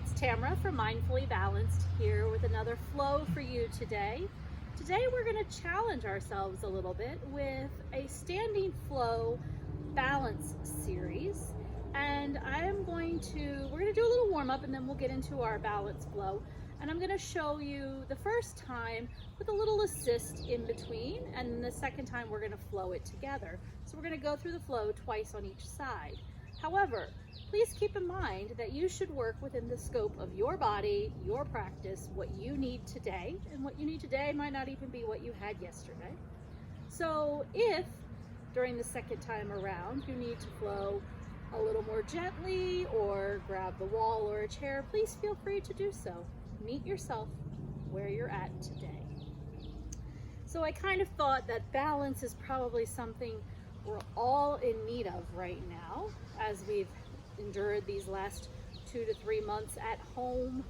it's Tamara from Mindfully Balanced here with another flow for you today. Today we're going to challenge ourselves a little bit with a standing flow balance series. And we're going to do a little warm up and then we'll get into our balance flow. And I'm going to show you the first time with a little assist in between, and the second time we're going to flow it together. So we're going to go through the flow twice on each side. However, please keep in mind that you should work within the scope of your body, your practice, what you need today, and what you need today might not even be what you had yesterday. So if during the second time around you need to flow a little more gently or grab the wall or a chair, please feel free to do so. Meet yourself where you're at today. So I kind of thought that balance is probably something we're all in need of right now as we've endured these last 2 to 3 months at home.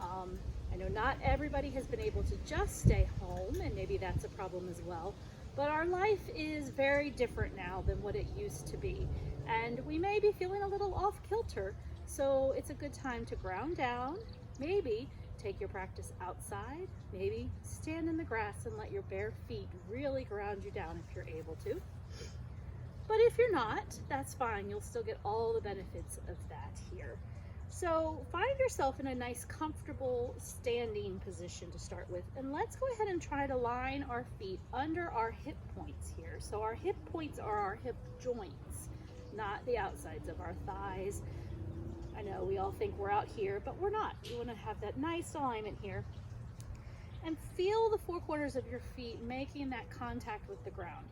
I know not everybody has been able to just stay home, and maybe that's a problem as well, but our life is very different now than what it used to be, and we may be feeling a little off kilter, so it's a good time to ground down. Maybe take your practice outside, maybe stand in the grass and let your bare feet really ground you down if you're able to. But if you're not, that's fine. You'll still get all the benefits of that here. So find yourself in a nice, comfortable standing position to start with. And let's go ahead and try to line our feet under our hip points here. So our hip points are our hip joints, not the outsides of our thighs. I know we all think we're out here, but we're not. You want to have that nice alignment here. And feel the four corners of your feet making that contact with the ground.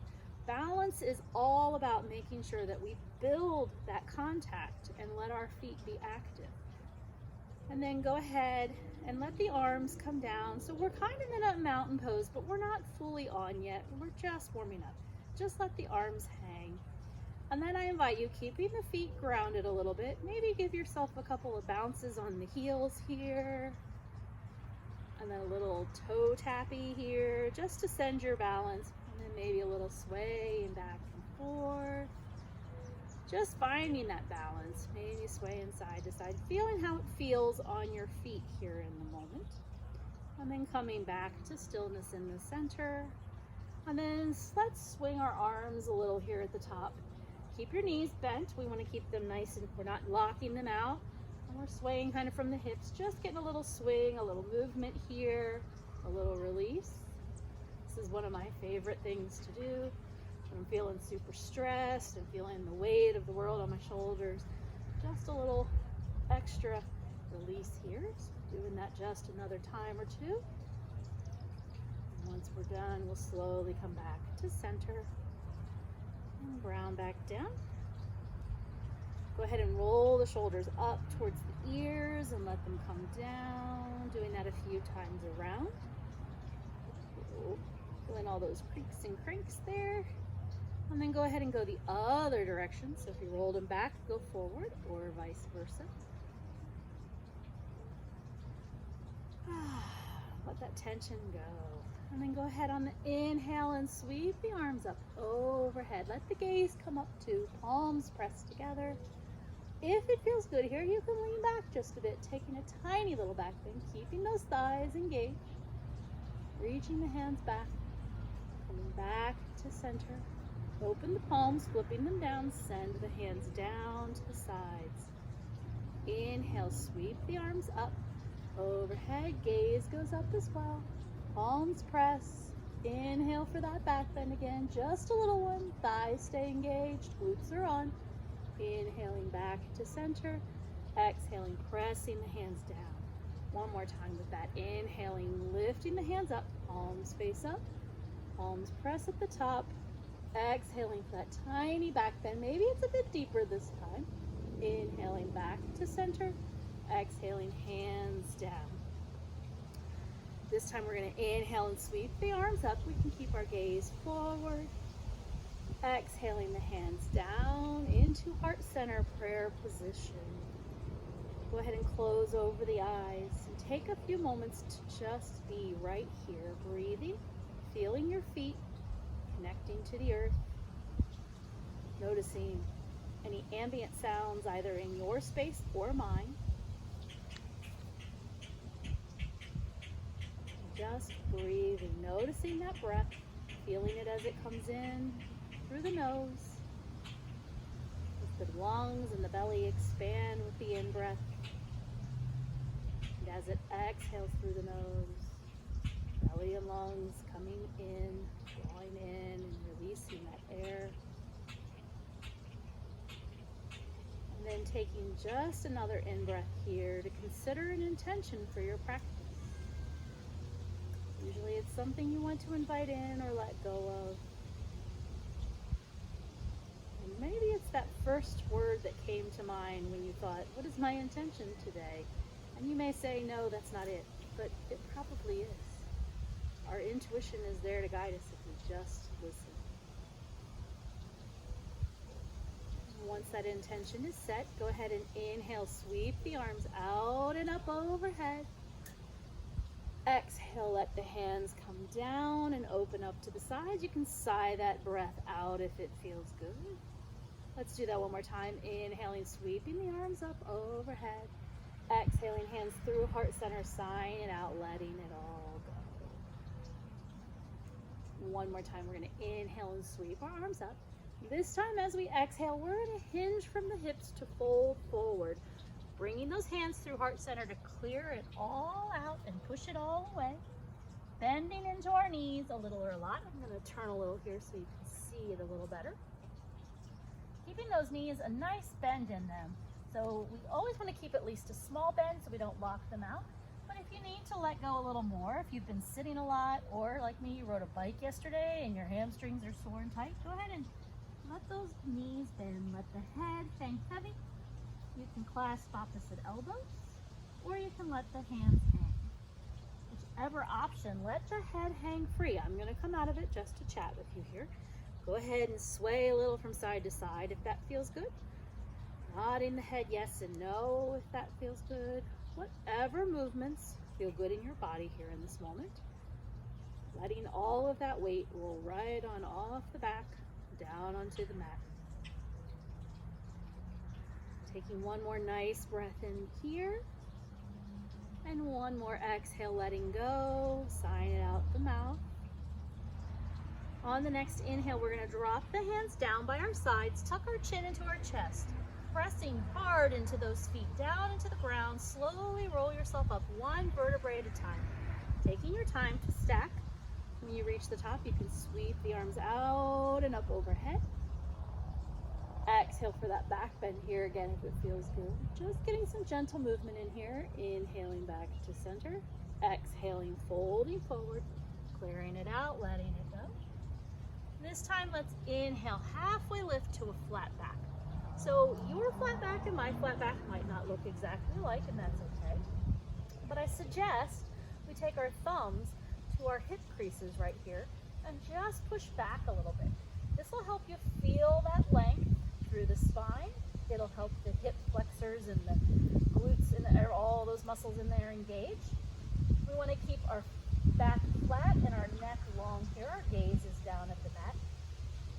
Balance is all about making sure that we build that contact and let our feet be active. And then go ahead and let the arms come down. So we're kind of in a mountain pose, but we're not fully on yet. We're just warming up. Just let the arms hang. And then I invite you, keeping the feet grounded a little bit, maybe give yourself a couple of bounces on the heels here. And then a little toe tappy here, just to send your balance. And then maybe a little sway and back and forth. Just finding that balance, maybe swaying side to side, feeling how it feels on your feet here in the moment. And then coming back to stillness in the center. And then let's swing our arms a little here at the top. Keep your knees bent. We want to keep them nice and we're not locking them out. And we're swaying kind of from the hips, just getting a little swing, a little movement here, a little release. This is one of my favorite things to do when I'm feeling super stressed and feeling the weight of the world on my shoulders. Just a little extra release here. So doing that just another time or two. And once we're done, we'll slowly come back to center and ground back down. Go ahead and roll the shoulders up towards the ears and let them come down. Doing that a few times around. Feeling all those creaks and cranks there. And then go ahead and go the other direction. So if you rolled them back, go forward, or vice versa. Let that tension go. And then go ahead on the inhale and sweep the arms up overhead. Let the gaze come up too. Palms pressed together. If it feels good here, you can lean back just a bit, taking a tiny little back bend, keeping those thighs engaged. Reaching the hands back. Coming back to center. Open the palms, flipping them down. Send the hands down to the sides. Inhale, sweep the arms up. Overhead, gaze goes up as well. Palms press. Inhale for that back bend again. Just a little one. Thighs stay engaged. Glutes are on. Inhaling back to center. Exhaling, pressing the hands down. One more time with that. Inhaling, lifting the hands up. Palms face up. Palms press at the top. Exhaling for that tiny back bend. Maybe it's a bit deeper this time. Inhaling back to center. Exhaling, hands down. This time we're going to inhale and sweep the arms up. We can keep our gaze forward. Exhaling the hands down into heart center prayer position. Go ahead and close over the eyes and take a few moments to just be right here, breathing, feeling your feet, connecting to the earth, noticing any ambient sounds either in your space or mine. just breathing, noticing that breath, feeling it as it comes in through the nose. As the lungs and the belly expand with the in-breath. And as it exhales through the nose, belly and lungs coming in, drawing in and releasing that air. And then taking just another in-breath here to consider an intention for your practice. Usually it's something you want to invite in or let go of. And maybe it's that first word that came to mind when you thought, what is my intention today? And you may say, no, that's not it, but it probably is. Our intuition is there to guide us if we just listen. Once that intention is set, go ahead and inhale, sweep the arms out and up overhead. Exhale, let the hands come down and open up to the sides. You can sigh that breath out if it feels good. Let's do that one more time. Inhaling, sweeping the arms up overhead. Exhaling, hands through heart center, sighing it out, letting it all go. One more time, we're going to inhale and sweep our arms up. This time as we exhale, we're going to hinge from the hips to fold forward. Bringing those hands through heart center to clear it all out and push it all away. Bending into our knees a little or a lot. I'm going to turn a little here so you can see it a little better. Keeping those knees a nice bend in them. So we always want to keep at least a small bend so we don't lock them out. But if you need to let go a little more, if you've been sitting a lot, or like me, you rode a bike yesterday and your hamstrings are sore and tight, go ahead and let those knees bend. Let the head hang heavy. You can clasp opposite elbows, or you can let the hands hang. Whichever option, let your head hang free. I'm going to come out of it just to chat with you here. Go ahead and sway a little from side to side if that feels good. Nodding the head yes and no if that feels good. Whatever movements feel good in your body here in this moment. Letting all of that weight roll right on off the back, down onto the mat. Taking one more nice breath in here. And one more exhale, letting go, sighing it out the mouth. On the next inhale, we're going to drop the hands down by our sides, tuck our chin into our chest, pressing hard into those feet, down into the ground. Slowly roll yourself up one vertebrae at a time. Taking your time to stack. When you reach the top, you can sweep the arms out and up overhead. Exhale for that back bend here again if it feels good. Just getting some gentle movement in here. Inhaling back to center. Exhaling, folding forward, clearing it out, letting it go. This time, let's inhale, halfway lift to a flat back. So your flat back and my flat back might not look exactly alike, and that's okay. But I suggest we take our thumbs to our hip creases right here and just push back a little bit. This will help you feel that length through the spine. It'll help the hip flexors and the glutes and all those muscles in there engage. We want to keep our back flat and our neck long here. Our gaze is down at the mat.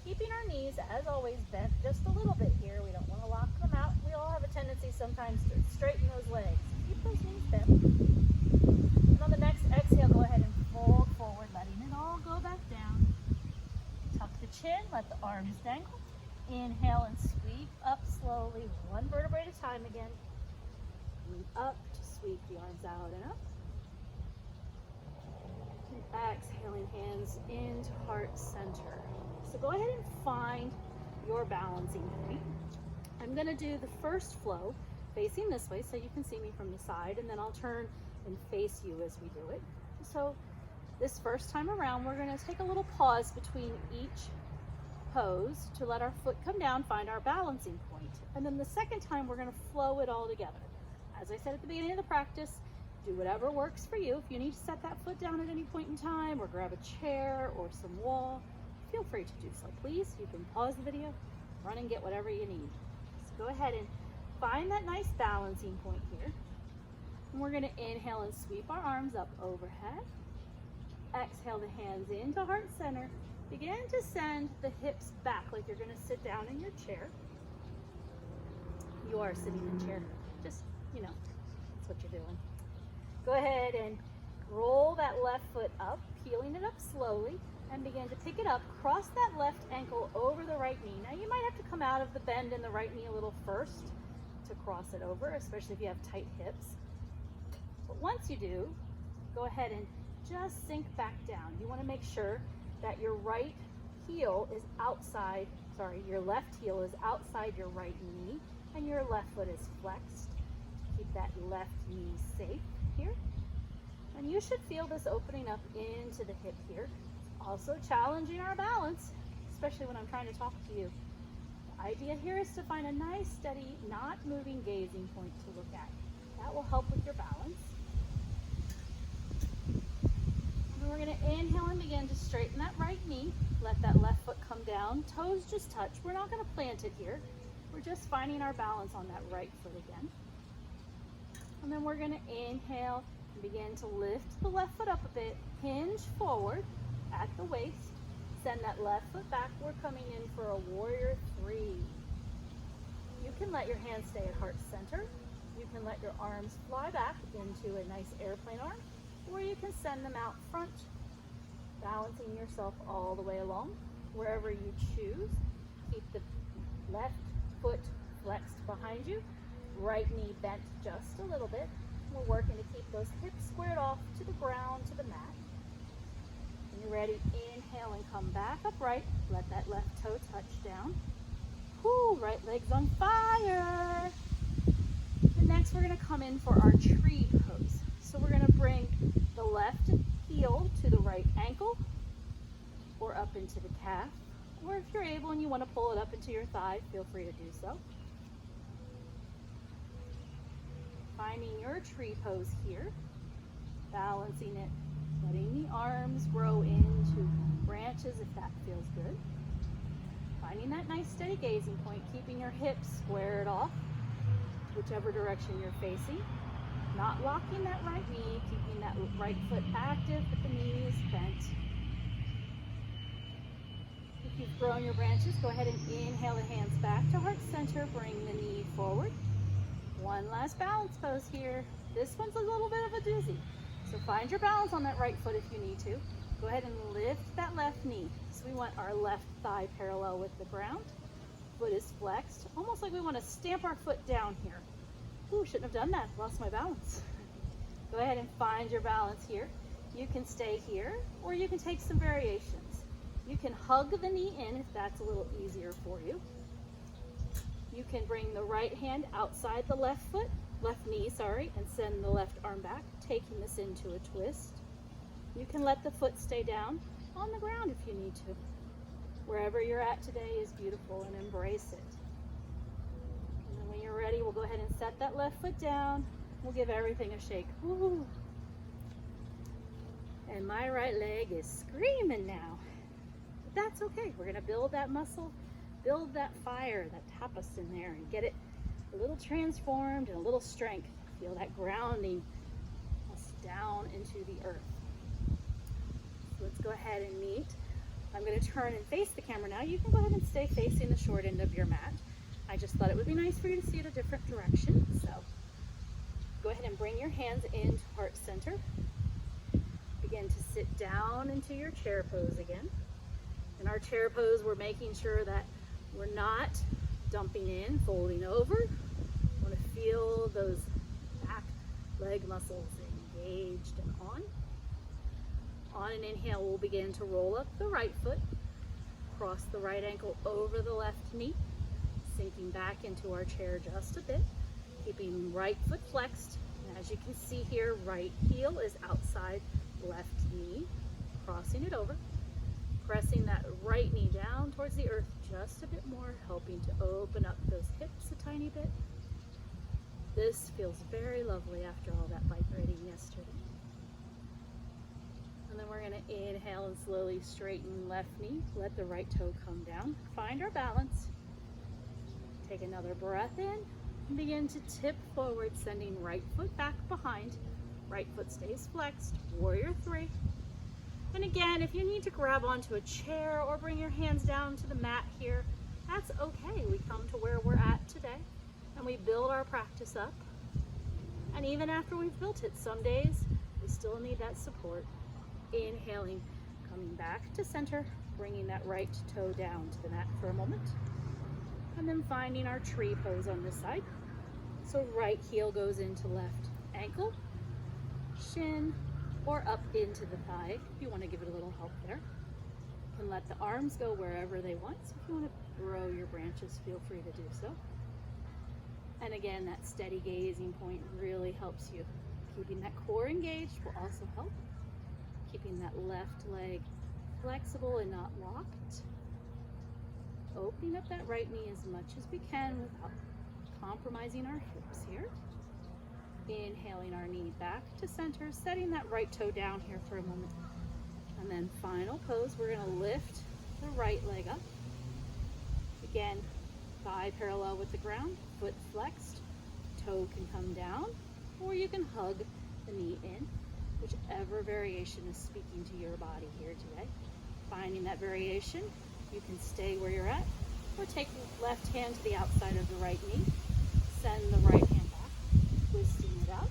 Keeping our knees, as always, bent just a little bit here. We don't want to lock them out. We all have a tendency sometimes to straighten those legs. Keep those knees bent. And on the next exhale, go ahead and fold forward, letting it all go back down. Tuck the chin, let the arms dangle. Inhale and sweep up slowly, one vertebrae at a time again. Breathe up to sweep the arms out and up. And exhaling, hands into heart center. So go ahead and find your balancing point. I'm going to do the first flow facing this way so you can see me from the side, and then I'll turn and face you as we do it. So this first time around, we're going to take a little pause between each pose to let our foot come down, find our balancing point. And then the second time, we're going to flow it all together. As I said at the beginning of the practice, do whatever works for you. If you need to set that foot down at any point in time or grab a chair or some wall, feel free to do so. Please, you can pause the video, run and get whatever you need. So go ahead and find that nice balancing point here. And we're going to inhale and sweep our arms up overhead. Exhale the hands into heart center. Begin to send the hips back like you're going to sit down in your chair. You are sitting in chair. Just, that's what you're doing. Go ahead and Roll that left foot up, peeling it up slowly, and begin to pick it up. Cross that left ankle over the right knee. Now you might have to come out of the bend in the right knee a little first to cross it over, especially if you have tight hips. But once you do, go ahead and just sink back down. You want to make sure that your right heel is outside, your left heel is outside your right knee and your left foot is flexed. Keep that left knee safe here. And you should feel this opening up into the hip here. Also challenging our balance, especially when I'm trying to talk to you. The idea here is to find a nice, steady, not moving gazing point to look at. That will help with your balance. And we're going to inhale and begin to straighten that right knee. Let that left foot come down. Toes just touch. We're not going to plant it here. We're just finding our balance on that right foot again. And then we're going to inhale and begin to lift the left foot up a bit. Hinge forward at the waist. Send that left foot back. We're coming in for a warrior three. You can let your hands stay at heart center. You can let your arms fly back into a nice airplane arm, or you can send them out front, balancing yourself all the way along. Wherever you choose, keep the left foot flexed behind you, right knee bent just a little bit. We're working to keep those hips squared off to the ground, to the mat. When you're ready, inhale and come back upright. Let that left toe touch down. Whoo, right leg's on fire. And next we're going to come in for our tree pose. So we're going to bring the left heel to the right ankle or up into the calf. Or if you're able and you want to pull it up into your thigh, feel free to do so. Finding your tree pose here, balancing it, letting the arms grow into branches if that feels good. Finding that nice steady gazing point, keeping your hips squared off, whichever direction you're facing. Not locking that right knee, keeping that right foot active, but the knees bent. If you've grown your branches, go ahead and inhale the hands back to heart center, bring the knee forward. One last balance pose here. This one's a little bit of a doozy. So find your balance on that right foot if you need to. Go ahead and lift that left knee. So we want our left thigh parallel with the ground. Foot is flexed, almost like we want to stamp our foot down here. Ooh, shouldn't have done that, lost my balance. Go ahead and find your balance here. You can stay here, or you can take some variations. You can hug the knee in if that's a little easier for you. You can bring the right hand outside the left knee, and send the left arm back, taking this into a twist. You can let the foot stay down on the ground if you need to. Wherever you're at today is beautiful, and embrace it. And then when you're ready, we'll go ahead and set that left foot down. We'll give everything a shake. Woo. And my right leg is screaming now. But that's okay. We're gonna build that muscle, build that fire, that tapas in there, and get it a little transformed and a little strength. Feel that grounding us down into the earth. So let's go ahead and meet. I'm going to turn and face the camera now. You can go ahead and stay facing the short end of your mat. I just thought it would be nice for you to see it a different direction. So go ahead and bring your hands into heart center. Begin to sit down into your chair pose again. In our chair pose, we're making sure that we're not dumping in, folding over. We want to feel those back leg muscles engaged and on. On an inhale, we'll begin to roll up the right foot, cross the right ankle over the left knee, sinking back into our chair just a bit, keeping right foot flexed. And as you can see here, right heel is outside left knee, crossing it over, pressing that right knee down towards the earth just a bit more, helping to open up those hips a tiny bit. This feels very lovely after all that vibrating yesterday. And then we're going to inhale and slowly straighten left knee. Let the right toe come down. Find our balance. Take another breath in and begin to tip forward, sending right foot back behind. Right foot stays flexed. Warrior three. And again, if you need to grab onto a chair or bring your hands down to the mat here, that's okay. We come to where we're at today and we build our practice up. And even after we've built it, some days We still need that support. Inhaling, coming back to center, bringing that right toe down to the mat for a moment. And then finding our tree pose on this side. So right heel goes into left ankle, shin, or up into the thigh if you want to give it a little help there. You can let the arms go wherever they want. So if you want to grow your branches, feel free to do so. And again, that steady gazing point really helps you. Keeping that core engaged will also help. Keeping that left leg flexible and not locked. Opening up that right knee as much as we can without compromising our hips here. Inhaling our knee back to center, setting that right toe down here for a moment. And then final pose, we're gonna lift the right leg up. Again, thigh parallel with the ground, foot flexed, toe can come down, or you can hug the knee in, whichever variation is speaking to your body here today. Finding that variation, you can stay where you're at, or take the left hand to the outside of the right knee, send the right hand back, twisting it out.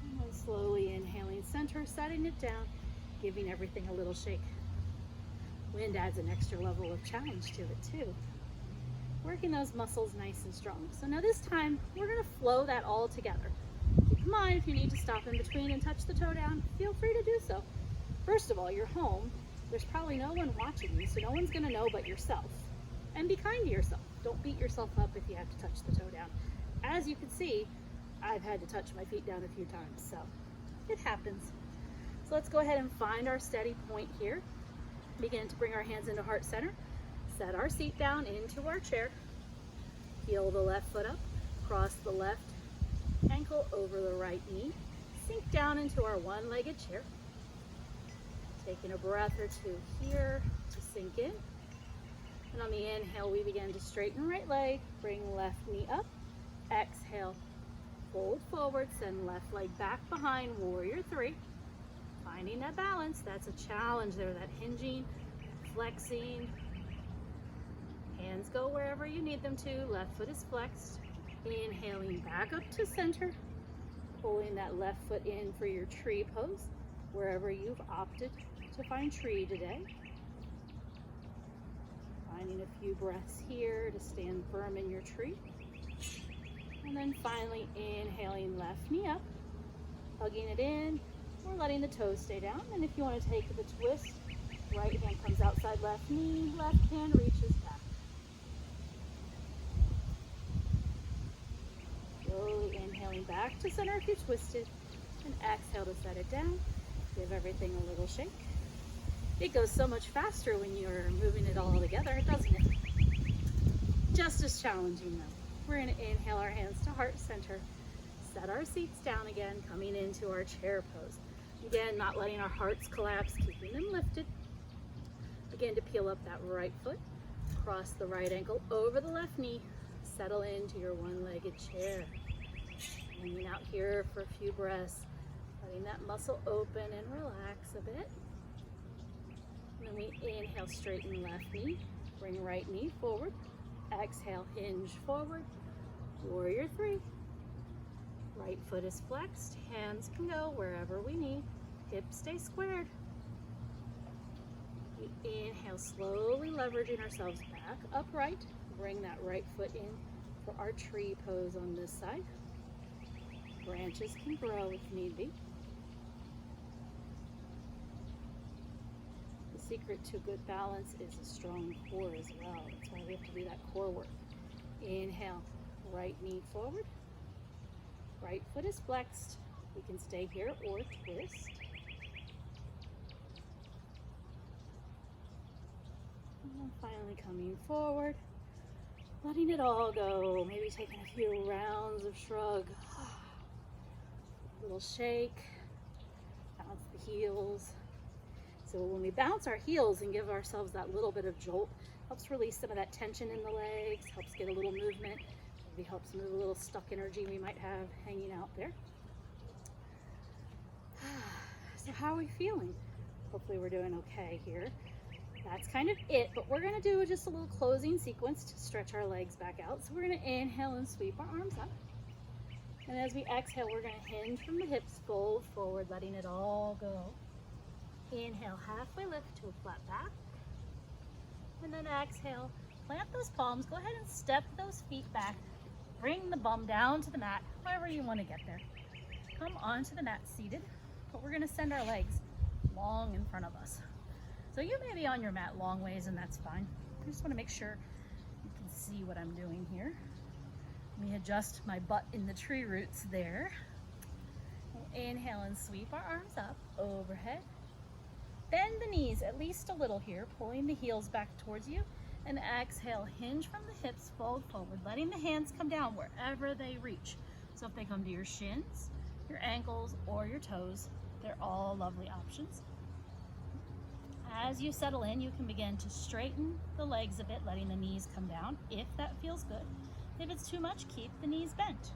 And then slowly inhaling center, setting it down, giving everything a little shake. Wind adds an extra level of challenge to it too. Working those muscles nice and strong. So now this time, we're gonna flow that all together. Keep in mind, if you need to stop in between and touch the toe down, feel free to do so. First of all, you're home. There's probably no one watching you, so no one's gonna know but yourself. And be kind to yourself. Don't beat yourself up if you have to touch the toe down. As you can see, I've had to touch my feet down a few times, so it happens. So let's go ahead and find our steady point here. Begin to bring our hands into heart center. Set our seat down into our chair. Heel the left foot up. Cross the left ankle over the right knee. Sink down into our one-legged chair. Taking a breath or two here to sink in. And on the inhale, we begin to straighten right leg. Bring left knee up. Exhale. Fold forward. Send left leg back behind. Warrior three. Finding that balance. That's a challenge there. That hinging, flexing. Hands go wherever you need them to. Left foot is flexed. Inhaling back up to center. Pulling that left foot in for your tree pose, wherever you've opted to find tree today. Finding a few breaths here to stand firm in your tree. And then finally inhaling left knee up, hugging it in, or letting the toes stay down. And if you want to take the twist, right hand comes outside left knee, left hand reaches back. Slowly inhaling back to center if you twisted, and exhale to set it down. Give everything a little shake. It goes so much faster when you're moving it all together, doesn't it? Just as challenging though. We're going to inhale our hands to heart center. Set our seats down again, coming into our chair pose. Again, not letting our hearts collapse, keeping them lifted. Begin to peel up that right foot. Cross the right ankle over the left knee. Settle into your one-legged chair. Hanging out here for a few breaths. Letting that muscle open and relax a bit. And then we inhale, straighten left knee. Bring right knee forward. Exhale, hinge forward. Warrior three. Right foot is flexed. Hands can go wherever we need. Hips stay squared. We inhale, slowly leveraging ourselves back upright. Bring that right foot in for our tree pose on this side. Branches can grow if need be. The secret to good balance is a strong core as well. That's why we have to do that core work. Inhale, right knee forward. Right foot is flexed. We can stay here or twist. And then finally coming forward, letting it all go. Maybe taking a few rounds of shrug. A little shake. Bounce the heels. So when we bounce our heels and give ourselves that little bit of jolt, helps release some of that tension in the legs, helps get a little movement. Maybe helps move a little stuck energy we might have hanging out there. So how are we feeling? Hopefully we're doing okay here. That's kind of it, but we're gonna do just a little closing sequence to stretch our legs back out. So we're gonna inhale and sweep our arms up. And as we exhale, we're going to hinge from the hips, fold forward, letting it all go. Inhale, halfway lift to a flat back. And then exhale, plant those palms. Go ahead and step those feet back. Bring the bum down to the mat, however you want to get there. Come onto the mat seated, but we're going to send our legs long in front of us. So you may be on your mat long ways, and that's fine. I just want to make sure you can see what I'm doing here. Let me adjust my butt in the tree roots there. We'll inhale and sweep our arms up overhead. Bend the knees at least a little here, pulling the heels back towards you. And exhale, hinge from the hips, fold forward, letting the hands come down wherever they reach. So if they come to your shins, your ankles, or your toes, they're all lovely options. As you settle in, you can begin to straighten the legs a bit, letting the knees come down if that feels good. If it's too much, keep the knees bent.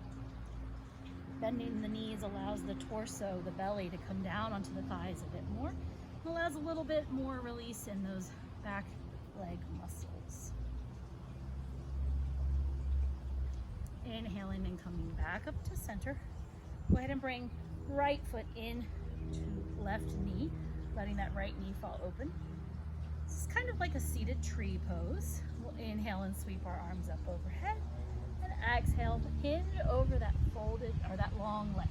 Bending the knees allows the torso, the belly, to come down onto the thighs a bit more. It allows a little bit more release in those back leg muscles. Inhaling and coming back up to center. Go ahead and bring right foot in to left knee, letting that right knee fall open. This is kind of like a seated tree pose. We'll inhale and sweep our arms up overhead, and exhale, hinge over that folded or that long leg.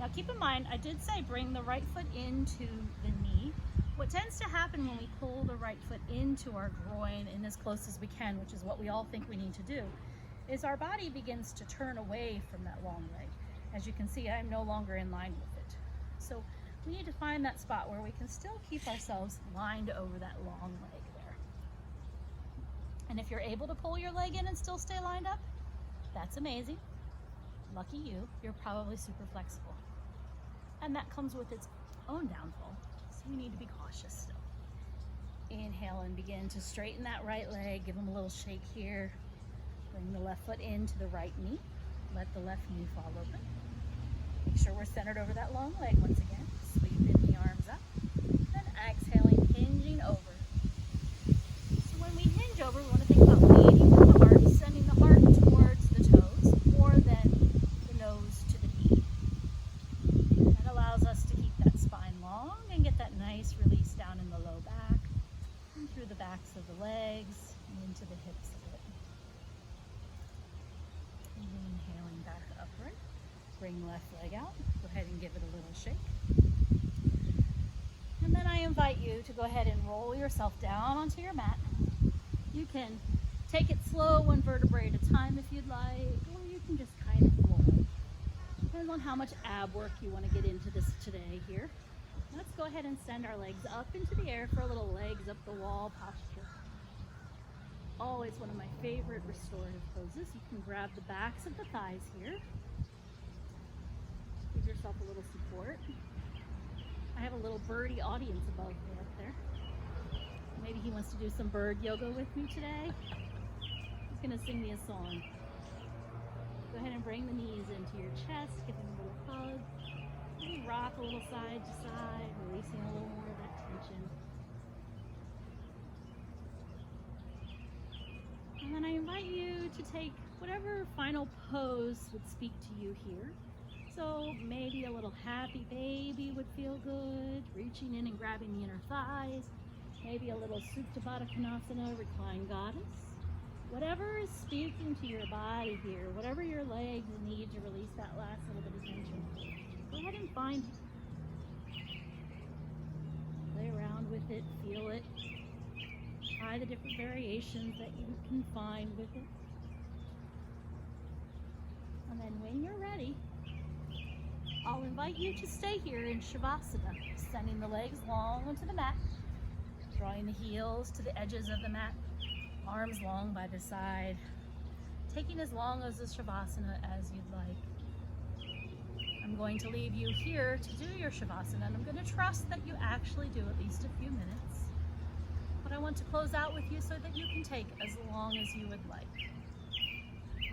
Now keep in mind, I did say bring the right foot into the knee. What tends to happen when we pull the right foot into our groin in as close as we can, which is what we all think we need to do, is our body begins to turn away from that long leg. As you can see, I'm no longer in line with it. So we need to find that spot where we can still keep ourselves lined over that long leg there. And if you're able to pull your leg in and still stay lined up, that's amazing. Lucky you, you're probably super flexible. And that comes with its own downfall. So we need to be cautious still. Inhale and begin to straighten that right leg. Give them a little shake here. Bring the left foot into the right knee. Let the left knee fall open. Make sure we're centered over that long leg once again. Sweeping the arms up. Then exhaling, hinging over. So when we hinge over, we want to think about leading with the heart, sending the heart towards the toes, more than the nose to the knee. That allows us to keep that spine long and get that nice release down in the low back and through the backs of the legs and into the hips a bit. Inhaling back upward. Bring left leg out. Go ahead and give it a little shake. And then I invite you to go ahead and roll yourself down onto your mat. You can take it slow, one vertebrae at a time if you'd like, or you can just kind of roll. Depends on how much ab work you want to get into this today here. Let's go ahead and send our legs up into the air for a little legs up the wall posture. Always one of my favorite restorative poses. You can grab the backs of the thighs here. Give yourself a little support. I have a little birdie audience above me up there. Maybe he wants to do some bird yoga with me today. He's gonna sing me a song. Go ahead and bring the knees into your chest, give him a little hug. Maybe rock a little side to side, releasing a little more of that tension. And then I invite you to take whatever final pose would speak to you here. So maybe a little happy baby would feel good, reaching in and grabbing the inner thighs. Maybe a little Supta Baddha Konasana, reclined goddess. Whatever is speaking to your body here, whatever your legs need to release that last little bit of tension, go ahead and find it. Play around with it, feel it. Try the different variations that you can find with it. And then when you're ready, I'll invite you to stay here in Shavasana, sending the legs long onto the mat, drawing the heels to the edges of the mat, arms long by the side, taking as long as the Shavasana as you'd like. I'm going to leave you here to do your Shavasana, and I'm going to trust that you actually do at least a few minutes. But I want to close out with you so that you can take as long as you would like.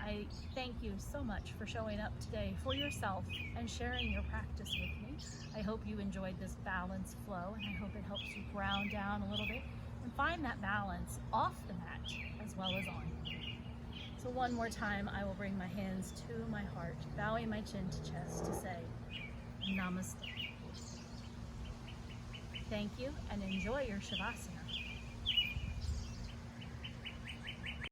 I thank you so much for showing up today for yourself and sharing your practice with me. I hope you enjoyed this balanced flow, and I hope it helps you ground down a little bit and find that balance off the mat as well as on. So one more time, I will bring my hands to my heart, bowing my chin to chest to say, Namaste. Thank you and enjoy your Shavasana.